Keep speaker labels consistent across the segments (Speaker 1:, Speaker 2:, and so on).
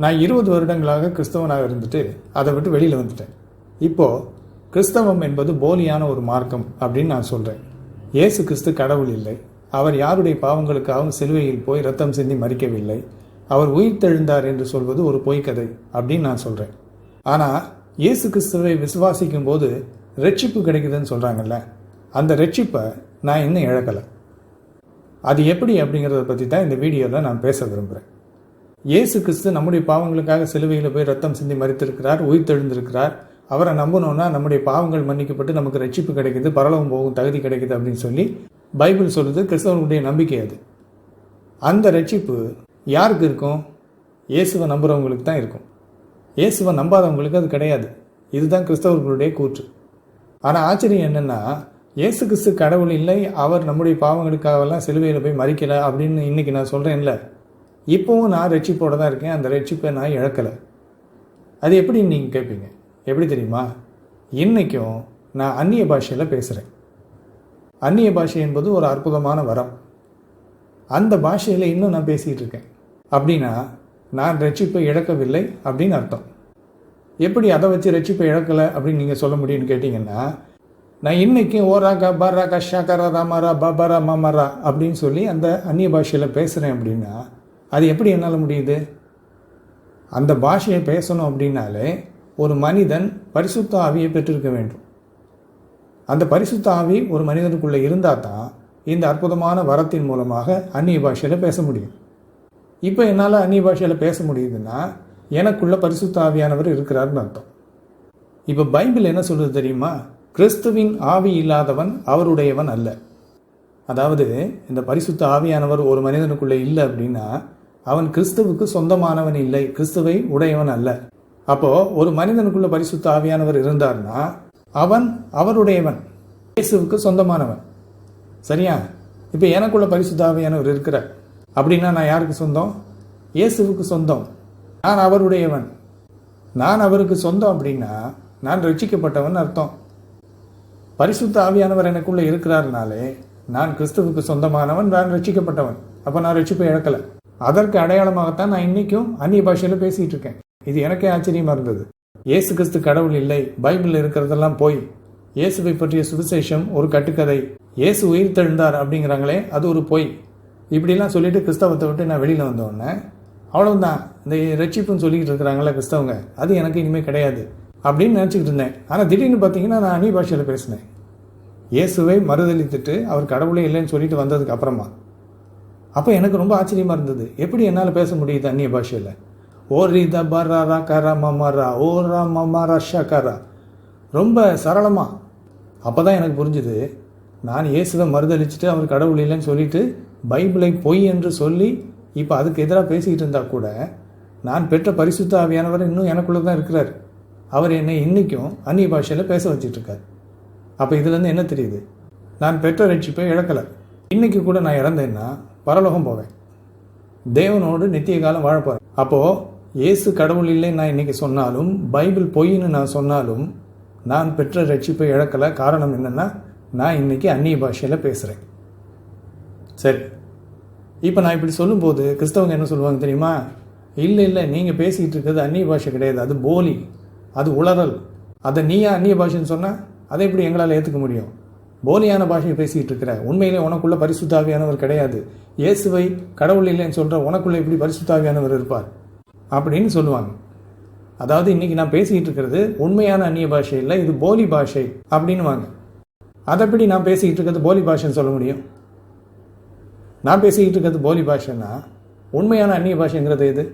Speaker 1: நான் 20 வருடங்களாக கிறிஸ்தவனாக இருந்துட்டு அதை விட்டு வெளியில் வந்துட்டேன். இப்போது கிறிஸ்தவம் என்பது போலியான ஒரு மார்க்கம் அப்படின்னு நான் சொல்கிறேன். இயேசு கிறிஸ்து கடவுள் இல்லை. அவர் யாருடைய பாவங்களுக்காகவும் சிலுவையில் போய் ரத்தம் சிந்தி மறிக்கவில்லை. அவர் உயிர்த்தெழுந்தார் என்று சொல்வது ஒரு பொய்க்கதை அப்படின்னு நான் சொல்கிறேன். ஆனால் இயேசு கிறிஸ்துவை விசுவாசிக்கும் போது ரட்சிப்பு கிடைக்குதுன்னு சொல்கிறாங்கல்ல, அந்த ரட்சிப்பை நான் இன்னும் இழக்கலை. அது எப்படி அப்படிங்கிறத பற்றி தான் இந்த வீடியோவில் நான் பேச விரும்புகிறேன். இயேசு கிறிஸ்து நம்முடைய பாவங்களுக்காக சிலுவையில் போய் ரத்தம் சிந்தி மறித்திருக்கிறார், உயிர்த்தெழுந்திருக்கிறார். அவரை நம்பணும்னா நம்முடைய பாவங்கள் மன்னிக்கப்பட்டு நமக்கு ரட்சிப்பு கிடைக்குது, பரலோகம் போகும் தகுதி கிடைக்குது அப்படின்னு சொல்லி பைபிள் சொல்லுது. கிறிஸ்தவனுடைய நம்பிக்கை அது. அந்த ரட்சிப்பு யாருக்கு இருக்கும்? இயேசுவை நம்புகிறவங்களுக்கு தான் இருக்கும். இயேசுவை நம்பாதவங்களுக்கு அது கிடையாது. இதுதான் கிறிஸ்தவர்களுடைய கூற்று. ஆனால் ஆச்சரியம் என்னென்னா, இயேசு கிறிஸ்து கடவுள் இல்லை, அவர் நம்முடைய பாவங்களுக்காகலாம் சிலுவையில் போய் மறிக்கலை அப்படின்னு இன்றைக்கி நான் சொல்கிறேன்ல, இப்போவும் நான் ரட்சிப்போடு தான் இருக்கேன். அந்த ரட்சிப்பை நான் இழக்கலை. அது எப்படின்னு நீங்கள் கேட்பீங்க. எப்படி தெரியுமா? இன்றைக்கும் நான் அந்நிய பாஷையில் பேசுகிறேன். அந்நிய பாஷை என்பது ஒரு அற்புதமான வரம். அந்த பாஷையில் இன்னும் நான் பேசிகிட்டு இருக்கேன் அப்படின்னா நான் ரட்சிப்பை இழக்கவில்லை அப்படின்னு அர்த்தம். எப்படி அதை வச்சு ரட்சிப்பை இழக்கலை அப்படின்னு நீங்கள் சொல்ல முடியும்னு கேட்டிங்கன்னா, நான் இன்றைக்கும் ஓராக்கா பராக்கா ஷாக்கரா ராமாரா பபரா மாமரா அப்படின்னு சொல்லி அந்த அந்நிய பாஷையில் பேசுகிறேன் அப்படின்னா அது எப்படி என்னால் முடியுது? அந்த பாஷையை பேசணும் அப்படின்னாலே ஒரு மனிதன் பரிசுத்த ஆவியை பெற்றிருக்க வேண்டும். அந்த பரிசுத்த ஆவி ஒரு மனிதனுக்குள்ளே இருந்தால் தான் இந்த அற்புதமான வரத்தின் மூலமாக அந்நிய பாஷையில் பேச முடியும். இப்போ என்னால் அந்நிய பாஷையில் பேச முடியுதுன்னா எனக்குள்ள பரிசுத்த ஆவியானவர் இருக்கிறார்னு அர்த்தம். இப்போ பைபிள் என்ன சொல்லுது தெரியுமா? கிறிஸ்துவின் ஆவி இல்லாதவன் அவருடையவன் அல்ல. அதாவது இந்த பரிசுத்த ஆவியானவர் ஒரு மனிதனுக்குள்ளே இல்லை அப்படின்னா அவன் கிறிஸ்துவுக்கு சொந்தமானவன் இல்லை, கிறிஸ்துவை உடையவன் அல்ல. அப்போது ஒரு மனிதனுக்குள்ள பரிசுத்த ஆவியானவர் இருந்தார்னா அவன் அவருடையவன், இயேசுவுக்கு சொந்தமானவன். சரியா? இப்போ எனக்குள்ள பரிசுத்த ஆவியானவர் இருக்கிறார் அப்படின்னா நான் யாருக்கு சொந்தம்? இயேசுவுக்கு சொந்தம். நான் அவருடையவன். நான் அவருக்கு சொந்தம் அப்படின்னா நான் ரட்சிக்கப்பட்டவன் அர்த்தம். பரிசுத்த ஆவியானவர் எனக்குள்ளே இருக்கிறார்னாலே நான் கிறிஸ்துவுக்கு சொந்தமானவன், நான் ரட்சிக்கப்பட்டவன். அப்போ நான் ரட்சிப்பை இழக்கலை. அதற்கு அடையாளமாகத்தான் நான் இன்றைக்கும் அந்நிய பாஷையில் பேசிகிட்டு இருக்கேன். இது எனக்கே ஆச்சரியமாக இருந்தது. இயேசு கிறிஸ்து கடவுள் இல்லை, பைபிளில் இருக்கிறதெல்லாம் போய், இயேசுவை பற்றிய சுவிசேஷம் ஒரு கட்டுக்கதை, இயேசு உயிர்த்தெழுந்தார் அப்படிங்கிறாங்களே அது ஒரு பொய், இப்படிலாம் சொல்லிட்டு கிறிஸ்தவத்தை விட்டு நான் வெளியில் வந்தோடனே அவ்வளவுதான். இந்த ரட்சிப்புன்னு சொல்லிக்கிட்டு இருக்கிறாங்களே கிறிஸ்தவங்க, அது எனக்கு இனிமேல் கிடையாது அப்படின்னு நினச்சிக்கிட்டு இருந்தேன். ஆனால் திடீர்னு பார்த்தீங்கன்னா நான் அந்நிய பாஷையில் பேசினேன். இயேசுவை மறுதளித்துட்டு அவர் கடவுளே இல்லைன்னு சொல்லிட்டு வந்ததுக்கு அப்புறமா அப்போ எனக்கு ரொம்ப ஆச்சரியமாக இருந்தது. எப்படி என்னால் பேச முடியுது அந்நிய பாஷையில்? ஓரி த பரா கரா மமரா ஓரா மமரா ஷகரா, ரொம்ப சரளமாக. அப்போ தான் எனக்கு புரிஞ்சுது, நான் இயேசுவை மறுதளிச்சுட்டு அவர் கடவுள் இல்லைன்னு சொல்லிட்டு பைபிளை பொய் என்று சொல்லி இப்போ அதுக்கு எதிராக பேசிக்கிட்டு இருந்தால் கூட நான் பெற்ற பரிசுத்த ஆவியானவர் இன்னும் எனக்குள்ளே தான் இருக்கிறார். அவர் என்னை இன்றைக்கும் அந்நிய பாஷையில் பேச வச்சிட்ருக்கார். அப்போ இதுலேருந்து என்ன தெரியுது? நான் பெற்ற ரட்சிப்பை இழக்கலை. இன்றைக்கி கூட நான் இறந்தேன்னா பரலோகம் போவேன், தேவனோடு நித்திய காலம் வாழப்போகிறேன். அப்போது இயேசு கடவுள் இல்லைன்னு நான் இன்றைக்கி சொன்னாலும், பைபிள் பொய்ன்னு நான் சொன்னாலும் நான் பெற்ற ரட்சிப்பை இழக்கலை. காரணம் என்னென்னா நான் இன்றைக்கி அந்நிய பாஷையில் பேசுகிறேன். சரி, இப்போ நான் இப்படி சொல்லும்போது கிறிஸ்தவங்க என்ன சொல்லுவாங்க தெரியுமா? இல்லை நீங்கள் பேசிக்கிட்டு இருக்கிறது அந்நிய பாஷை கிடையாது, அது போலி, அது உளறல். அதை நீயா அந்நிய பாஷைன்னு சொன்னால் அதை எப்படி எங்களால் ஏற்றுக்க முடியும்? போலியான பாஷையை பேசிக்கிட்டு இருக்கிற, உண்மையிலே உனக்குள்ள பரிசுத்த ஆவியானவர் கிடையாது. இயேசுவை கடவுள் இல்லைன்னு சொல்கிற உனக்குள்ளே எப்படி பரிசுத்த ஆவியானவர் இருப்பார் அப்படின்னு சொல்லுவாங்க. அதாவது இன்றைக்கி நான் பேசிக்கிட்டு இருக்கிறது உண்மையான அந்நிய பாஷை இல்லை, இது போலி பாஷை அப்படின்னுவாங்க. அதை எப்படி நான் பேசிக்கிட்டு இருக்கிறது போலி பாஷைன்னு சொல்ல முடியும்? நான் பேசிக்கிட்டு இருக்கிறது போலி பாஷைன்னா உண்மையான அந்நிய பாஷைங்கிறது எது?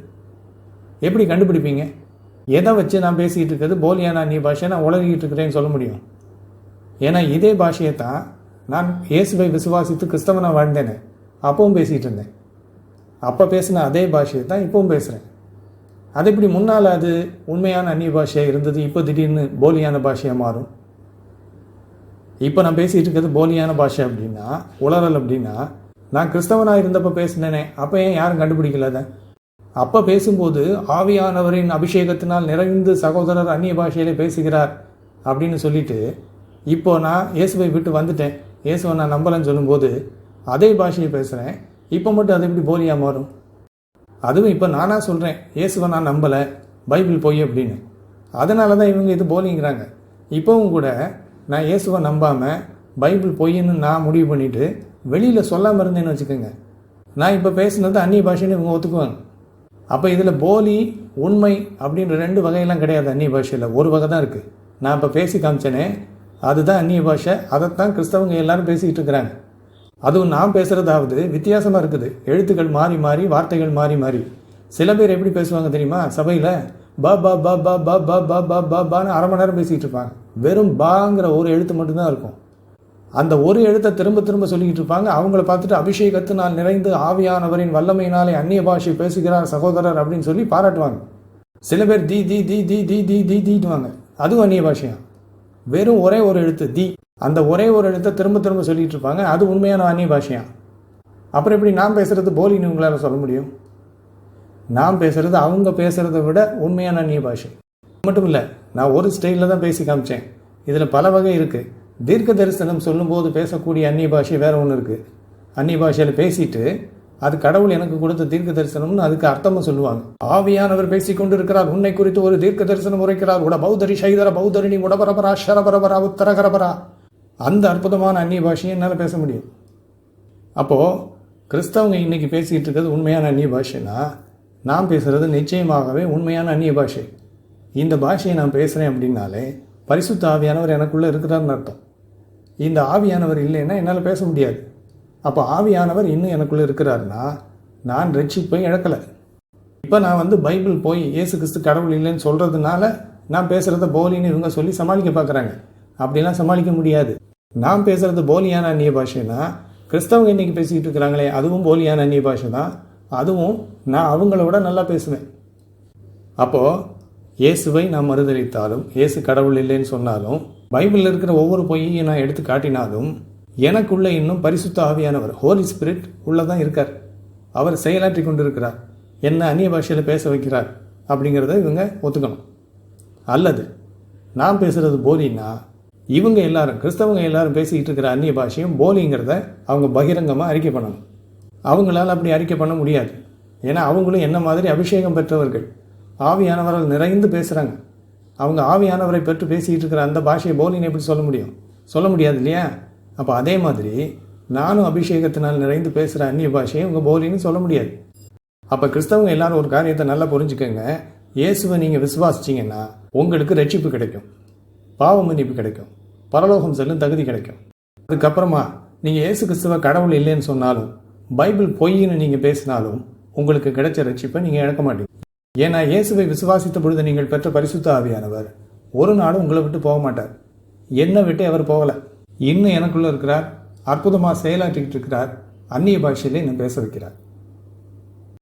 Speaker 1: எப்படி கண்டுபிடிப்பீங்க? எதை வச்சு நான் பேசிக்கிட்டு இருக்கிறது போலியான அந்நிய பாஷை நான் உலகிட்டு இருக்கிறேன்னு சொல்ல முடியும்? ஏன்னா இதே பாஷையை தான் நான் இயேசுவை விசுவாசித்து கிறிஸ்தவனாக வாழ்ந்தேனே, அப்பவும் பேசிகிட்டு இருந்தேன். அப்போ பேசின அதே பாஷையை தான் இப்போவும் பேசுகிறேன். அது இப்படி முன்னால் அது உண்மையான அந்நிய பாஷையாக இருந்தது, இப்போ திடீர்னு போலியான பாஷையாக மாறும்? இப்போ நான் பேசிகிட்டு இருக்கிறது போலியான பாஷை அப்படின்னா, உளறல் அப்படின்னா, நான் கிறிஸ்தவனாக இருந்தப்போ பேசினேனே, அப்போ ஏன் யாரும் கண்டுபிடிக்கல அதை? அப்போ பேசும்போது ஆவியானவரின் அபிஷேகத்தினால் நிறைந்து சகோதரர் அந்நிய பாஷையிலே பேசுகிறார் அப்படின்னு சொல்லிட்டு, இப்போ நான் இயேசுவை விட்டு வந்துட்டேன், இயேசுவை நான் நம்பலைன்னு சொல்லும்போது அதே பாஷையை பேசுகிறேன், இப்போ மட்டும் அது எப்படி போலியாக மாறும்? அதுவும் இப்போ நானாக சொல்கிறேன் இயேசுவை நான் நம்பலை, பைபிள் பொய் அப்படின்னு. அதனால தான் இவங்க இது போலிங்கிறாங்க. இப்போவும் கூட நான் இயேசுவை நம்பாமல் பைபிள் பொய்ன்னு நான் முடிவு பண்ணிவிட்டு வெளியில் சொல்லாமல் இருந்தேன்னு வச்சுக்கோங்க, நான் இப்போ பேசுனது அந்நிய பாஷைன்னு இவங்க ஒத்துக்குவாங்க. அப்போ இதில் போலி உண்மை அப்படின்ற 2 வகையெல்லாம் கிடையாது. அந்நிய பாஷையில் ஒரு வகை தான் இருக்குது. நான் இப்போ பேசி காமிச்சேனே அதுதான் அந்நிய பாஷை. அதைத்தான் கிறிஸ்தவங்க எல்லாரும் பேசிக்கிட்டு இருக்கிறாங்க. அதுவும் நான் பேசுகிறதாவது வித்தியாசமாக இருக்குது. எழுத்துக்கள் மாறி மாறி, வார்த்தைகள் மாறி மாறி. சில பேர் எப்படி பேசுவாங்க தெரியுமா? சபையில் பா பா பா பா பா பா பா பா பா பான்னு அரை மணி நேரம் பேசிக்கிட்டு இருப்பாங்க. வெறும் பாங்கிற ஒரு எழுத்து மட்டும்தான் இருக்கும். அந்த ஒரு எழுத்தை திரும்ப திரும்ப சொல்லிக்கிட்டு இருப்பாங்க. அவங்கள பார்த்துட்டு அபிஷேகத்தினால் நிறைந்து ஆவியானவரின் வல்லமையினாலே அந்நிய பாஷை பேசுகிறார் சகோதரர் அப்படின்னு சொல்லி பாராட்டுவாங்க. சில பேர் தி தி தி தி தி தி தி தீட்டுவாங்க. அதுவும் அந்நிய பாஷையா? வெறும் ஒரே ஒரு எழுத்து தி, அந்த ஒரே ஒரு எழுத்தை திரும்ப திரும்ப சொல்லிட்டு இருப்பாங்க. அது உண்மையான அந்நிய பாஷையா? அப்புறம் எப்படி நான் பேசுறது போலின்னு உங்களால் சொல்ல முடியும்? நான் பேசுறது அவங்க பேசுறதை விட உண்மையான அந்நிய பாஷை. மட்டும் இல்லை, நான் ஒரு ஸ்டைலில் தான் பேசி காமிச்சேன். இதில் பல வகை இருக்குது. தீர்க்க தரிசனம் சொல்லும்போது பேசக்கூடிய அந்நிய பாஷை வேற ஒன்று இருக்குது. அந்நிய பாஷையில் பேசிட்டு அது கடவுள் எனக்கு கொடுத்த தீர்க்க தரிசனம்னு அதுக்கு அர்த்தமும் சொல்லுவாங்க. ஆவியானவர் பேசிக்கொண்டு இருக்கிறார், உன்னை குறித்து ஒரு தீர்க்க தரிசனம் உரைக்கிறார், உட பௌத்தரி சைதர பௌத்தரிணி உடபரபரா ஷரபரபரா உத்தரகரபரா. அந்த அற்புதமான அந்நிய பாஷையை என்னால் பேச முடியும். அப்போது கிறிஸ்தவங்க இன்னைக்கு பேசிக்கிட்டு இருக்கிறது உண்மையான அந்நிய பாஷைனா, நான் பேசுகிறது நிச்சயமாகவே உண்மையான அந்நிய பாஷை. இந்த பாஷையை நான் பேசுகிறேன் அப்படின்னாலே பரிசுத்த ஆவியானவர் எனக்குள்ளே இருக்கிறார்னு அர்த்தம். இந்த ஆவியானவர் இல்லைன்னா என்னால் பேச முடியாது. அப்போ ஆவியானவர் இன்னும் எனக்குள்ளே இருக்கிறாருன்னா நான் ரட்சிப்பை இழக்கலை. இப்போ நான் பைபிள் போய் இயேசு கிறிஸ்து கடவுள் இல்லைன்னு சொல்கிறதுனால நான் பேசுகிறத போலின்னு இவங்க சொல்லி சமாளிக்க பார்க்குறாங்க. அப்படிலாம் சமாளிக்க முடியாது. நான் பேசுகிறது போலியான அந்நிய பாஷைனா, கிறிஸ்தவங்க இன்றைக்கி பேசிக்கிட்டு இருக்கிறாங்களே அதுவும் போலியான அந்நிய பாஷை தான். அதுவும் நான் அவங்கள விட நல்லா பேசுவேன். அப்போது இயேசுவை நான் மறுதலித்தாலும், இயேசு கடவுள் இல்லைன்னு சொன்னாலும், பைபிளில் இருக்கிற ஒவ்வொரு பொய்யையும் நான் எடுத்து காட்டினாலும் எனக்குள்ளே இன்னும் பரிசுத்த ஆவியானவர் ஹோலி ஸ்பிரிட் உள்ளே தான் இருக்கார். அவர் செயலாற்றி கொண்டு இருக்கிறார், என்ன அந்நிய பாஷையில் பேச வைக்கிறார் அப்படிங்கிறத இவங்க ஒத்துக்கணும். அல்லது நான் பேசுகிறது போலின்னா இவங்க எல்லாரும் கிறிஸ்தவங்க எல்லாரும் பேசிக்கிட்டு இருக்கிற அந்நிய பாஷையும் போலிங்கிறத அவங்க பகிரங்கமாக அறிக்கை பண்ணணும். அவங்களால் அப்படி அறிக்கை பண்ண முடியாது. ஏன்னா அவங்களும் என்ன மாதிரி அபிஷேகம் பெற்றவர்கள், ஆவியானவரால் நிறைந்து பேசுகிறாங்க. அவங்க ஆவியானவரை பெற்று பேசிக்கிட்டு இருக்கிற அந்த பாஷையை போலின்னு எப்படி சொல்ல முடியும்? சொல்ல முடியாது இல்லையா? அப்போ அதே மாதிரி நானும் அபிஷேகத்தினால் நிறைந்து பேசுகிற அந்நிய பாஷையை உங்கள் போலின்னு சொல்ல முடியாது. அப்போ கிறிஸ்தவங்க எல்லாரும் ஒரு காரியத்தை நல்லா புரிஞ்சுக்கோங்க. இயேசுவை நீங்கள் விசுவாசிச்சிங்கன்னா உங்களுக்கு ரட்சிப்பு கிடைக்கும், பாவ மன்னிப்பு கிடைக்கும், பரலோகம் செல்லும் தகுதி கிடைக்கும். அதுக்கப்புறமா நீங்கள் இயேசு கிறிஸ்துவ கடவுள் இல்லைன்னு சொன்னாலும், பைபிள் பொய்ன்னு நீங்கள் பேசினாலும் உங்களுக்கு கிடைச்ச ரட்சிப்பை நீங்கள் இழக்க மாட்டீங்க. ஏன்னா இயேசுவை விசுவாசித்த பொழுது நீங்கள் பெற்ற பரிசுத்த ஆவியானவர் ஒரு நாளும் உங்களை விட்டு போக மாட்டார். என்னை விட்டு அவர் போகலை. இன்னும் எனக்குள்ளே இருக்கிறார், அற்புதமாக செயலாற்றிக்கிட்டு இருக்கிறார், அந்நிய பாஷையிலே என்னை பேச வைக்கிறார்.